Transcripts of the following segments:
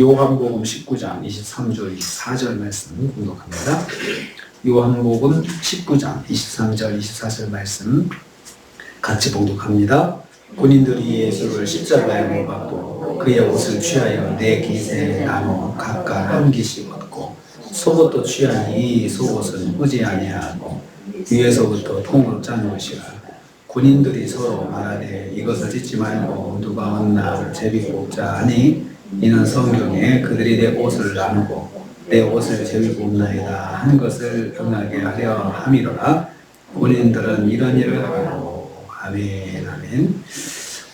요한복음 19장 23절 24절 말씀 공독합니다. 요한복음 19장 23절 24절 말씀 같이 봉독합니다. 군인들이 예수를 십자가에 못 박고 그의 옷을 취하여 네 깃에 나눠 각각 한 깃씩 얻고 속옷도 취하니 이 속옷은 후지 아니하고 위에서부터 통으로 짠 것이라. 군인들이 서로 말하되 이것을 찢지 말고 누가 얻나 제비뽑자 하니 이는 성경에 그들이 내 옷을 나누고 내 옷을 제비뽑나이다 한 것을 응하게 하려 함이로라. 군인들은 이런 일을 하고 아멘 아멘.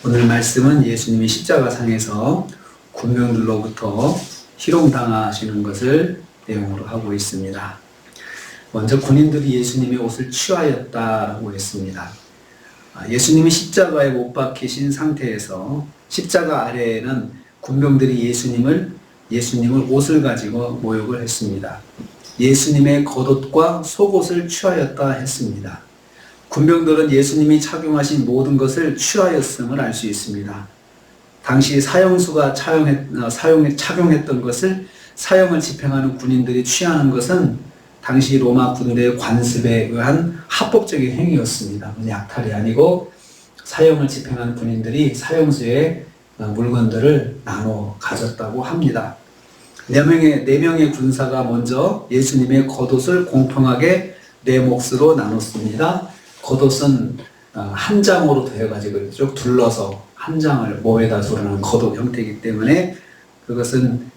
오늘 말씀은 예수님이 십자가상에서 군병들로부터 희롱당하시는 것을 내용으로 하고 있습니다. 먼저 군인들이 예수님의 옷을 취하였다고 했습니다. 예수님이 십자가에 못 박히신 상태에서 십자가 아래에는 군병들이 예수님을 옷을 가지고 모욕을 했습니다. 예수님의 겉옷과 속옷을 취하였다 했습니다. 군병들은 예수님이 착용하신 모든 것을 취하였음을 알 수 있습니다. 당시 사형수가 착용했던 것을 사형을 집행하는 군인들이 취하는 것은 당시 로마 군대의 관습에 의한 합법적인 행위였습니다. 약탈이 아니고 사형을 집행하는 군인들이 사형수의 물건들을 나눠 가졌다고 합니다. 네 명의 군사가 먼저 예수님의 겉옷을 공평하게 네 몫으로 나눴습니다. 겉옷은 한 장으로 되어가지고 쭉 둘러서 한 장을 몸에다 두르는 겉옷 형태이기 때문에 그것은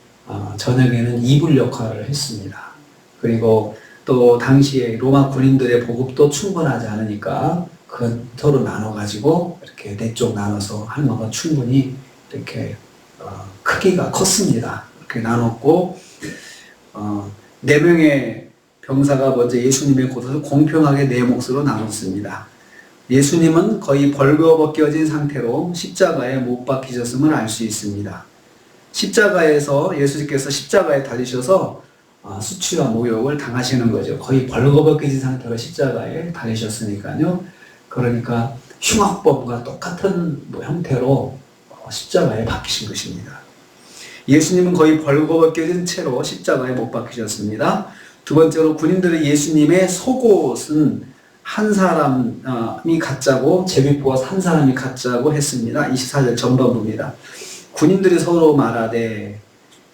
저녁에는 이불 역할을 했습니다. 그리고 또 당시에 로마 군인들의 보급도 충분하지 않으니까 그 서로 나눠가지고 이렇게 네 쪽 나눠서 하는 건 충분히 이렇게 크기가 컸습니다. 이렇게 나눴고 네 명의 병사가 먼저 예수님의 겉옷을 공평하게 네 몫으로 나눴습니다. 예수님은 거의 벌거벗겨진 상태로 십자가에 못 박히셨음을 알 수 있습니다. 십자가에서 예수님께서 십자가에 달리셔서 수치와 모욕을 당하시는 거죠. 거의 벌거벗겨진 상태로 십자가에 달리셨으니까요. 그러니까 흉악범과 똑같은 형태로 십자가에 박히신 것입니다. 예수님은 거의 벌거벗겨진 채로 십자가에 못 박히셨습니다. 두 번째로 군인들의 예수님의 속옷은 한 사람이 갖자고 제비뽑아서 한 사람이 갖자고 했습니다. 24절 전반부입니다. 군인들이 서로 말하되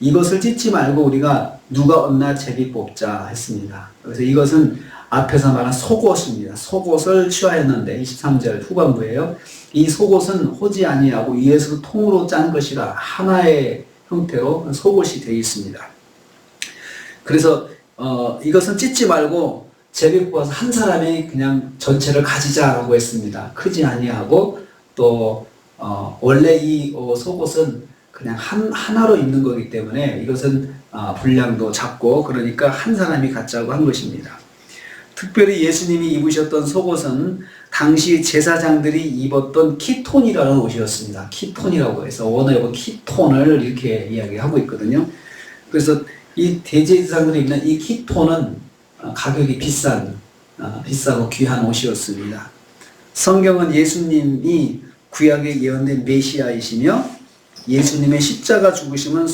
이것을 찢지 말고 우리가 누가 얻나 제비뽑자 했습니다. 그래서 이것은 앞에서 말한 속옷입니다. 속옷을 취하였는데 23절 후반부예요. 이 속옷은 호지 아니하고 위에서 통으로 짠 것이라 하나의 형태로 속옷이 되어 있습니다. 그래서 이것은 찢지 말고 제비뽑아서 한 사람이 그냥 전체를 가지자라고 했습니다. 크지 아니하고 또 원래 이 속옷은 그냥 하나로 입는 거기 때문에 이것은 분량도 작고 그러니까 한 사람이 갖자고 한 것입니다. 특별히 예수님이 입으셨던 속옷은 당시 제사장들이 입었던 키톤이라는 옷이었습니다. 키톤이라고 해서 원어에 키톤을 이렇게 이야기하고 있거든요. 그래서 이 대제사장들이 입는 이 키톤은 가격이 비싸고 귀한 옷이었습니다. 성경은 예수님이 구약에 예언된 메시아이시며 예수님의 십자가 죽으심은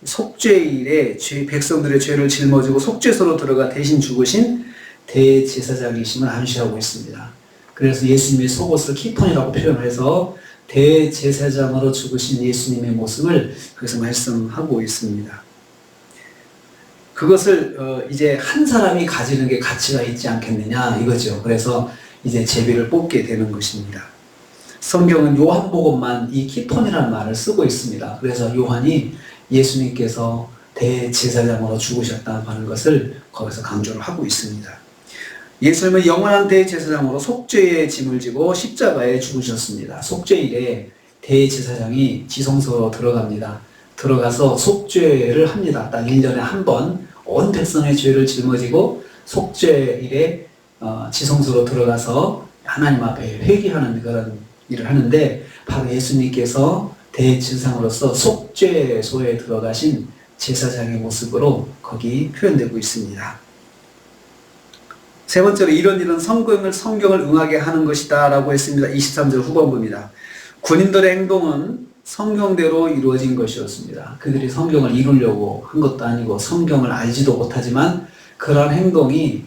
속죄일에 백성들의 죄를 짊어지고 속죄소로 들어가 대신 죽으신 대제사장이심을 암시하고 있습니다. 그래서 예수님의 속옷을 키톤이라고 표현을 해서 대제사장으로 죽으신 예수님의 모습을 그래서 말씀하고 있습니다. 그것을 이제 한 사람이 가지는 게 가치가 있지 않겠느냐 이거죠. 그래서 이제 제비를 뽑게 되는 것입니다. 성경은 요한복음만 이 키톤이라는 말을 쓰고 있습니다. 그래서 요한이 예수님께서 대제사장으로 죽으셨다고 하는 것을 거기서 강조를 하고 있습니다. 예수님은 영원한 대제사장으로 속죄의 짐을 지고 십자가에 죽으셨습니다. 속죄일에 대제사장이 지성소로 들어갑니다. 들어가서 속죄를 합니다. 딱 1년에 한 번 온 백성의 죄를 짊어지고 속죄일에 지성소로 들어가서 하나님 앞에 회개하는 그런 일을 하는데 바로 예수님께서 대제사장으로서 속죄소에 들어가신 제사장의 모습으로 거기 표현되고 있습니다. 세 번째로 이런 일은 성경을 응하게 하는 것이다 라고 했습니다. 23절 후반부입니다. 군인들의 행동은 성경대로 이루어진 것이었습니다. 그들이 성경을 이루려고 한 것도 아니고 성경을 알지도 못하지만 그러한 행동이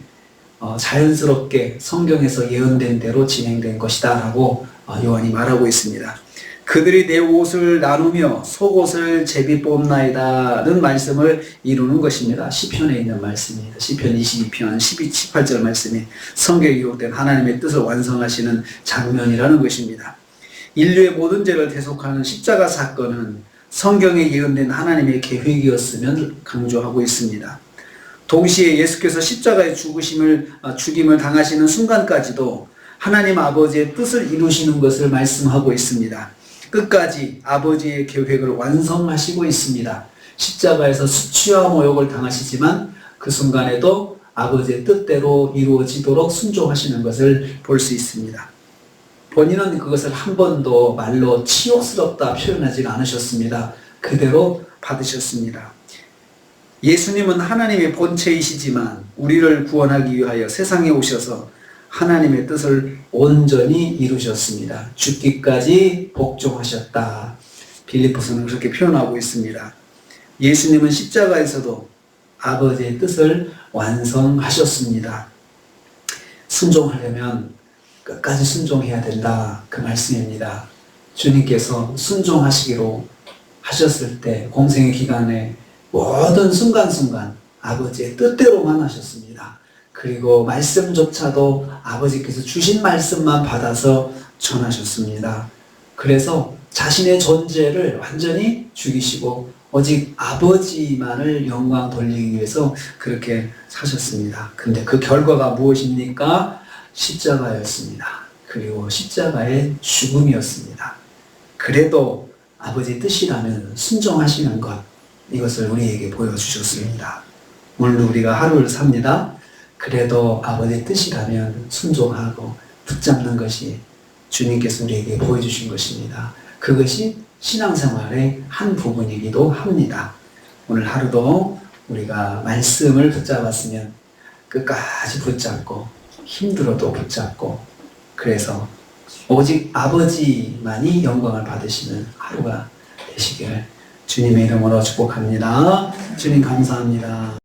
자연스럽게 성경에서 예언된 대로 진행된 것이다 라고 요한이 말하고 있습니다. 그들이 내 옷을 나누며 속옷을 제비 뽑나이다는 말씀을 이루는 것입니다. 시편에 있는 말씀입니다. 시편 22편 12, 18절 말씀이 성경에 기록된 하나님의 뜻을 완성하시는 장면이라는 것입니다. 인류의 모든 죄를 대속하는 십자가 사건은 성경에 예언된 하나님의 계획이었음을 강조하고 있습니다. 동시에 예수께서 십자가의 죽임을 당하시는 순간까지도 하나님 아버지의 뜻을 이루시는 것을 말씀하고 있습니다. 끝까지 아버지의 계획을 완성하시고 있습니다. 십자가에서 수치와 모욕을 당하시지만 그 순간에도 아버지의 뜻대로 이루어지도록 순종하시는 것을 볼 수 있습니다. 본인은 그것을 한 번도 말로 치욕스럽다 표현하지 않으셨습니다. 그대로 받으셨습니다. 예수님은 하나님의 본체이시지만 우리를 구원하기 위하여 세상에 오셔서 하나님의 뜻을 온전히 이루셨습니다. 죽기까지 복종하셨다. 빌립보서는 그렇게 표현하고 있습니다. 예수님은 십자가에서도 아버지의 뜻을 완성하셨습니다. 순종하려면 끝까지 순종해야 된다. 그 말씀입니다. 주님께서 순종하시기로 하셨을 때 공생의 기간에 모든 순간순간 아버지의 뜻대로만 하셨습니다. 그리고 말씀조차도 아버지께서 주신 말씀만 받아서 전하셨습니다. 그래서 자신의 존재를 완전히 죽이시고 오직 아버지만을 영광 돌리기 위해서 그렇게 사셨습니다. 근데 그 결과가 무엇입니까? 십자가였습니다. 그리고 십자가의 죽음이었습니다. 그래도 아버지의 뜻이라면 순종하시는 것, 이것을 우리에게 보여주셨습니다. 오늘도 우리가 하루를 삽니다. 그래도 아버지의 뜻이라면 순종하고 붙잡는 것이 주님께서 우리에게 보여주신 것입니다. 그것이 신앙생활의 한 부분이기도 합니다. 오늘 하루도 우리가 말씀을 붙잡았으면 끝까지 붙잡고 힘들어도 붙잡고 그래서 오직 아버지만이 영광을 받으시는 하루가 되시기를 주님의 이름으로 축복합니다. 주님 감사합니다.